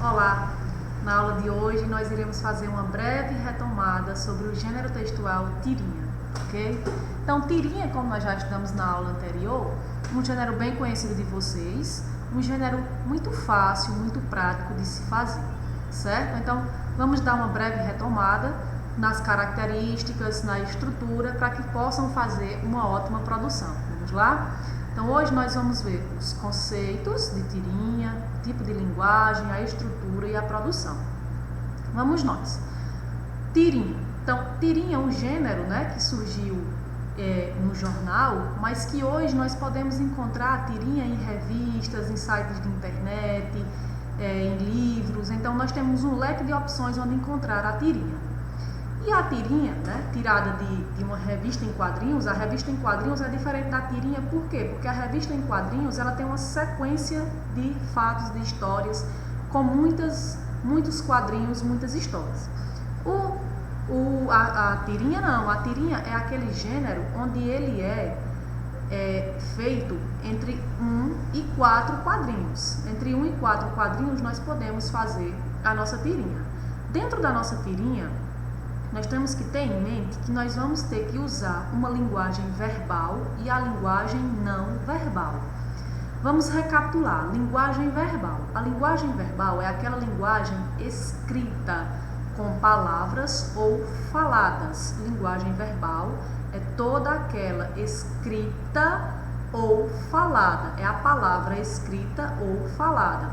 Olá! Na aula de hoje nós iremos fazer uma breve retomada sobre o gênero textual tirinha, ok? Então, tirinha, como nós já estudamos na aula anterior, um gênero bem conhecido de vocês, um gênero muito fácil, muito prático de se fazer, certo? Então, vamos dar uma breve retomada nas características, na estrutura, para que possam fazer uma ótima produção. Vamos lá? Então, hoje nós vamos ver os conceitos de tirinha, tipo de linguagem, a estrutura e a produção. Vamos nós. Tirinha. Então, tirinha é um gênero, que surgiu no jornal, mas que hoje nós podemos encontrar a tirinha em revistas, em sites de internet, em livros. Então, nós temos um leque de opções onde encontrar a tirinha. E a tirinha, tirada de uma revista em quadrinhos, a revista em quadrinhos é diferente da tirinha, por quê? Porque a revista em quadrinhos ela tem uma sequência de fatos, de histórias, com muitos quadrinhos, muitas histórias. A tirinha não, a tirinha é aquele gênero onde ele é feito entre 1 e 4 quadrinhos. Entre 1 e 4 quadrinhos nós podemos fazer a nossa tirinha. Dentro da nossa tirinha, nós temos que ter em mente que nós vamos ter que usar uma linguagem verbal e a linguagem não verbal. Vamos recapitular. Linguagem verbal. A linguagem verbal é aquela linguagem escrita com palavras ou faladas. Linguagem verbal é toda aquela escrita ou falada. É a palavra escrita ou falada.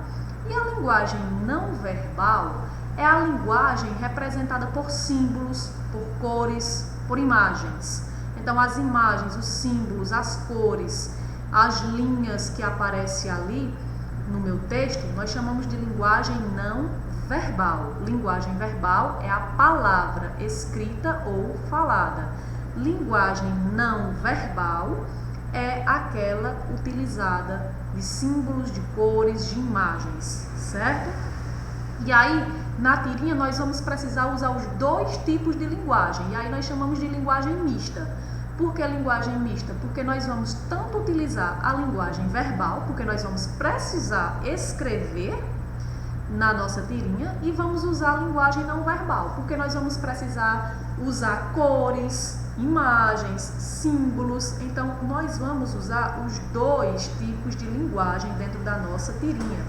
E a linguagem não verbal é a linguagem representada por símbolos, por cores, por imagens. Então, as imagens, os símbolos, as cores, as linhas que aparecem ali no meu texto, nós chamamos de linguagem não verbal. Linguagem verbal é a palavra escrita ou falada. Linguagem não verbal é aquela utilizada de símbolos, de cores, de imagens, certo? E aí, na tirinha, nós vamos precisar usar os dois tipos de linguagem. E aí nós chamamos de linguagem mista. Por que linguagem mista? Porque nós vamos tanto utilizar a linguagem verbal, porque nós vamos precisar escrever na nossa tirinha, e vamos usar a linguagem não verbal, porque nós vamos precisar usar cores, imagens, símbolos. Então, nós vamos usar os dois tipos de linguagem dentro da nossa tirinha.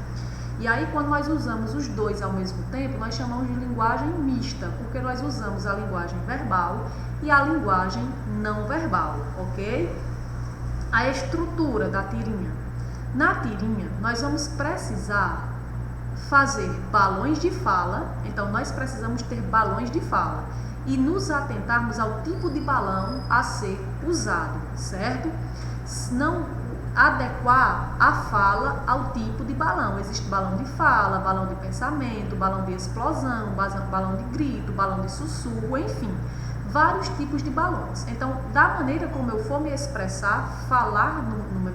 E aí, quando nós usamos os dois ao mesmo tempo, nós chamamos de linguagem mista, porque nós usamos a linguagem verbal e a linguagem não verbal, ok? A estrutura da tirinha. Na tirinha, nós vamos precisar fazer balões de fala, então nós precisamos ter balões de fala e nos atentarmos ao tipo de balão a ser usado, certo? Não adequar a fala ao tipo de balão. Existe balão de fala, balão de pensamento, balão de explosão, balão de grito, balão de sussurro, enfim, vários tipos de balões. Então, da maneira como eu for me expressar, falar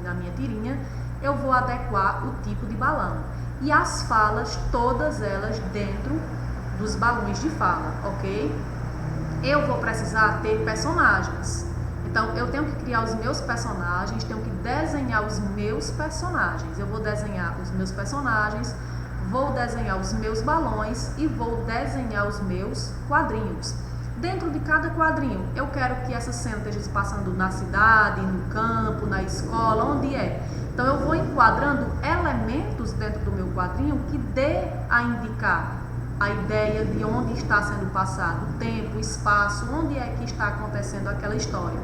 na minha tirinha, eu vou adequar o tipo de balão. E as falas, todas elas dentro dos balões de fala, ok? Eu vou precisar ter personagens. Então, eu tenho que criar os meus personagens, tenho que desenhar os meus personagens. Eu vou desenhar os meus personagens, vou desenhar os meus balões e vou desenhar os meus quadrinhos. Dentro de cada quadrinho, eu quero que essa cena esteja se passando na cidade, no campo, na escola, onde é. Então, eu vou enquadrando elementos dentro do meu quadrinho que dê a indicar a ideia de onde está sendo passado o tempo, o espaço, onde é que está acontecendo aquela história,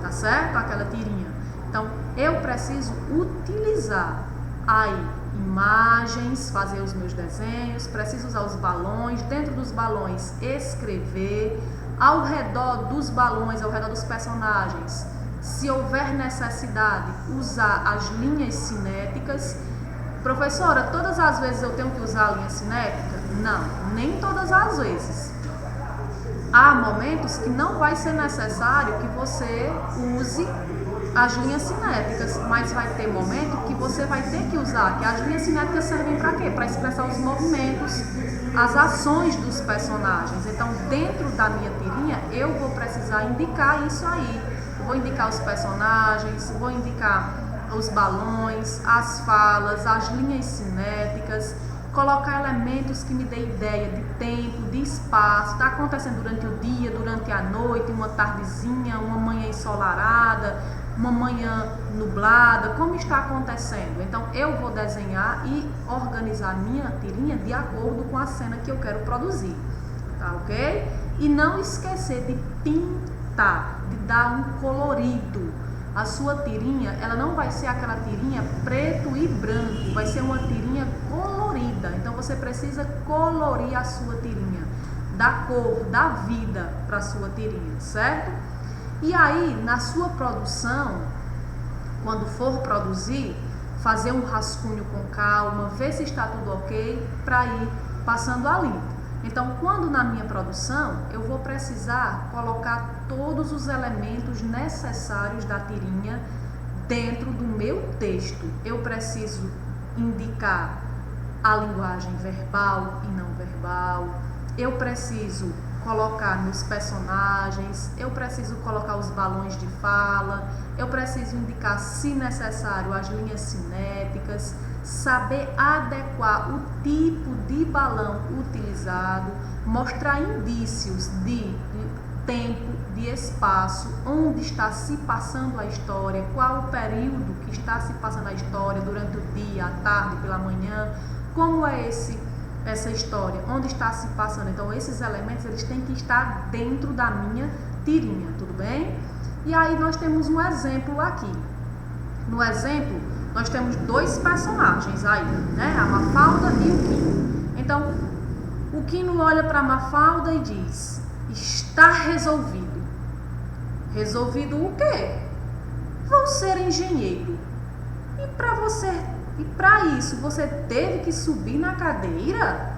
tá certo? Aquela tirinha. Então, eu preciso utilizar aí imagens, fazer os meus desenhos, preciso usar os balões, dentro dos balões escrever, ao redor dos balões, ao redor dos personagens, se houver necessidade, usar as linhas cinéticas. Professora, todas as vezes eu tenho que usar a linha cinética? Não, nem todas as vezes. Há momentos que não vai ser necessário que você use as linhas cinéticas, mas vai ter momento que você vai ter que usar, que as linhas cinéticas servem para quê? Para expressar os movimentos, as ações dos personagens. Então, dentro da minha tirinha, eu vou precisar indicar isso aí. Eu vou indicar os personagens, vou indicar os balões, as falas, as linhas cinéticas, colocar elementos que me dê ideia de tempo, de espaço, está acontecendo durante o dia, durante a noite, uma tardezinha, uma manhã ensolarada, uma manhã nublada, como está acontecendo. Então eu vou desenhar e organizar minha tirinha de acordo com a cena que eu quero produzir, tá ok? E não esquecer de pintar, de dar um colorido. A sua tirinha, ela não vai ser aquela tirinha preto e branco, vai ser uma tirinha colorida. Então você precisa colorir a sua tirinha, dar cor, dar vida para a sua tirinha, certo? E aí, na sua produção, quando for produzir, fazer um rascunho com calma, ver se está tudo ok, para ir passando a limpo. Então, quando na minha produção, eu vou precisar colocar todos os elementos necessários da tirinha dentro do meu texto. Eu preciso indicar a linguagem verbal e não verbal, eu preciso colocar meus personagens, eu preciso colocar os balões de fala, eu preciso indicar, se necessário, as linhas cinéticas, saber adequar o tipo de balão utilizado, mostrar indícios de tempo, de espaço, onde está se passando a história, qual o período que está se passando a história, durante o dia, à tarde, pela manhã, como é essa história, onde está se passando. Então esses elementos, eles têm que estar dentro da minha tirinha, tudo bem? E aí nós temos um exemplo aqui. No exemplo, nós temos dois personagens aí, né? A Mafalda e o Quino. Então, o Quino olha para a Mafalda e diz: está resolvido. Resolvido o quê? Vou ser engenheiro. E para isso você teve que subir na cadeira?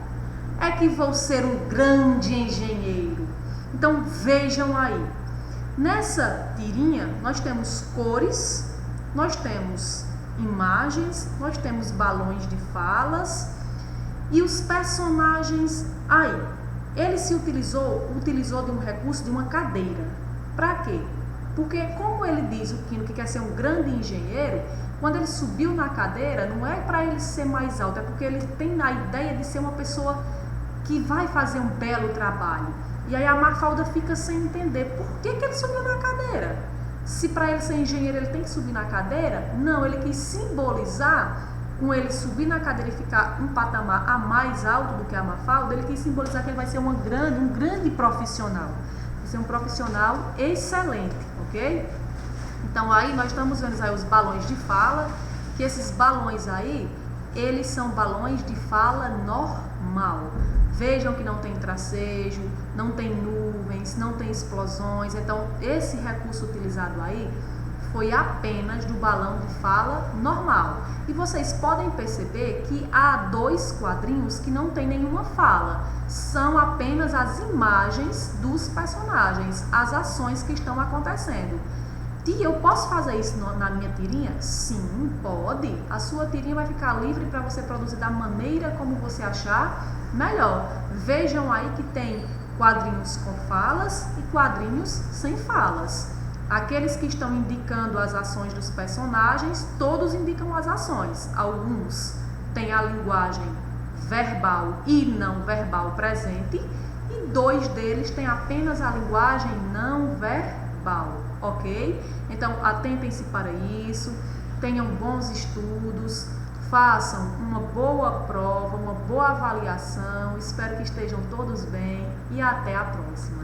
É que vou ser um grande engenheiro. Então vejam aí. Nessa tirinha nós temos cores, nós temos imagens, nós temos balões de falas e os personagens aí. Ele se utilizou de um recurso de uma cadeira. Para quê? Porque como ele diz, o Quino, que quer ser um grande engenheiro, quando ele subiu na cadeira, não é para ele ser mais alto, é porque ele tem a ideia de ser uma pessoa que vai fazer um belo trabalho. E aí a Mafalda fica sem entender por que ele subiu na cadeira. Se para ele ser engenheiro ele tem que subir na cadeira, não, ele quis simbolizar, com ele subir na cadeira e ficar um patamar a mais alto do que a Mafalda, ele quis simbolizar que ele vai ser um grande profissional. Vai ser um profissional excelente, ok? Então aí nós estamos vendo aí os balões de fala, que esses balões aí, eles são balões de fala normal. Vejam que não tem tracejo, não tem nuvens, não tem explosões. Então esse recurso utilizado aí foi apenas do balão de fala normal. E vocês podem perceber que há dois quadrinhos que não tem nenhuma fala. São apenas as imagens dos personagens, as ações que estão acontecendo. Tia, eu posso fazer isso na minha tirinha? Sim, pode. A sua tirinha vai ficar livre para você produzir da maneira como você achar melhor. Vejam aí que tem quadrinhos com falas e quadrinhos sem falas. Aqueles que estão indicando as ações dos personagens, todos indicam as ações. Alguns têm a linguagem verbal e não verbal presente, e dois deles têm apenas a linguagem não verbal. Ok? Então, atentem-se para isso, tenham bons estudos, façam uma boa prova, uma boa avaliação, espero que estejam todos bem e até a próxima.